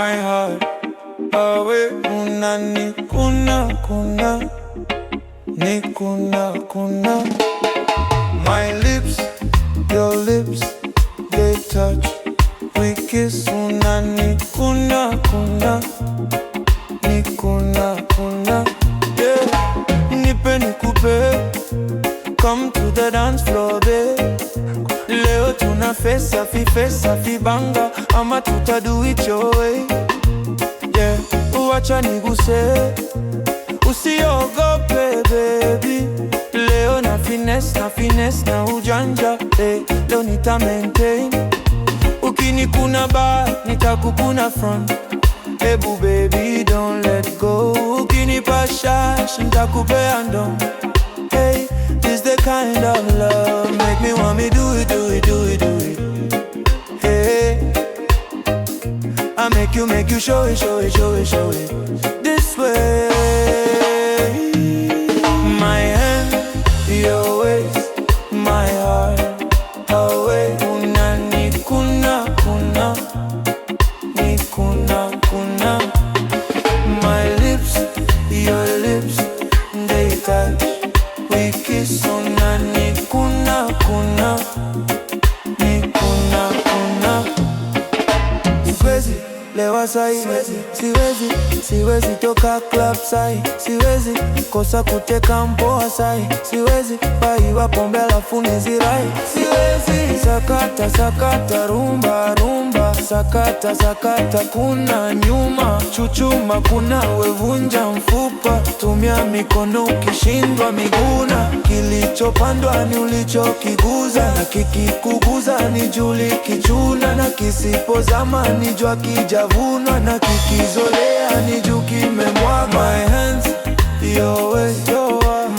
my heart awe unani kuna ni kuna. My lips, your lips, they touch, we kiss unani kuna ni kuna. Yeah, nipe nikupe, come to the dance floor babe. Leo tuna face safi banga, ama tuta do it your way. Yeah, uacha niguse, usiogope baby. Leo na finesse na ujanja, hey, leo nita maintain. Ukinikuna back, nitakukuna front. Ebu baby don't let go. Ukinipa shash, nitakupea ndom. Hey, this the kind of love make me want me do it. Hey, I make you show it this way. My hand, your waist, my heart away. Unani kuna ni kuna. My lips, your lips, they touch, we kiss unani kuna ni kuna. Siwezi lewa sai, siwezi toka club sai, siwezi kosa kuteka mpoa sai, siwezi baiwa pombe alafu nizirai, siwezi sakata rumba sakata kuna nyuma chuchuma, kuna wevunja mfupa, tumia mikono ukishindwa miguna. Kilichopandwa ni ulichokiguza, na kikikuguza ni juli kichuna, na kisipozama ni jua kijavunwa, na kikizolea ni juu kimemwaga. My hands, your waist,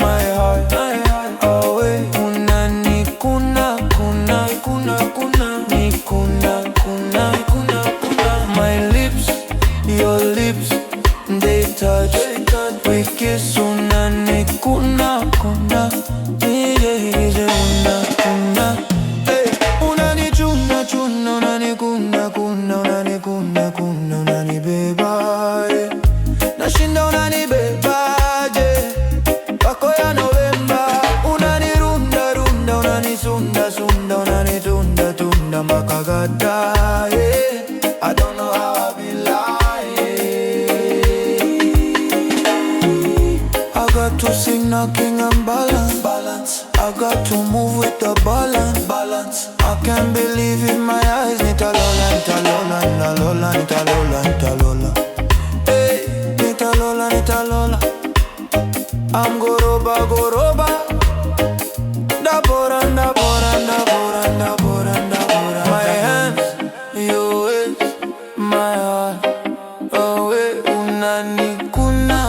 my heart away. Unani kuna ni kuna. My lips, your lips, they touch, we kiss unani kuna. Hey, unani chuna, unani kuna, unani beba, yeah. Nashinda unani beba, yeah. Wako ya Novemba, unani runda, unani sunda, unani tunda makagata, yeah. I don't know how I be lying. I got to sing, knocking and balance. I got to move with the balance. I can't believe in my eyes. Nita lola. Hey, nita lola. I'm goroba. Dabora. My hands, your waist, my heart away. Unani kuna.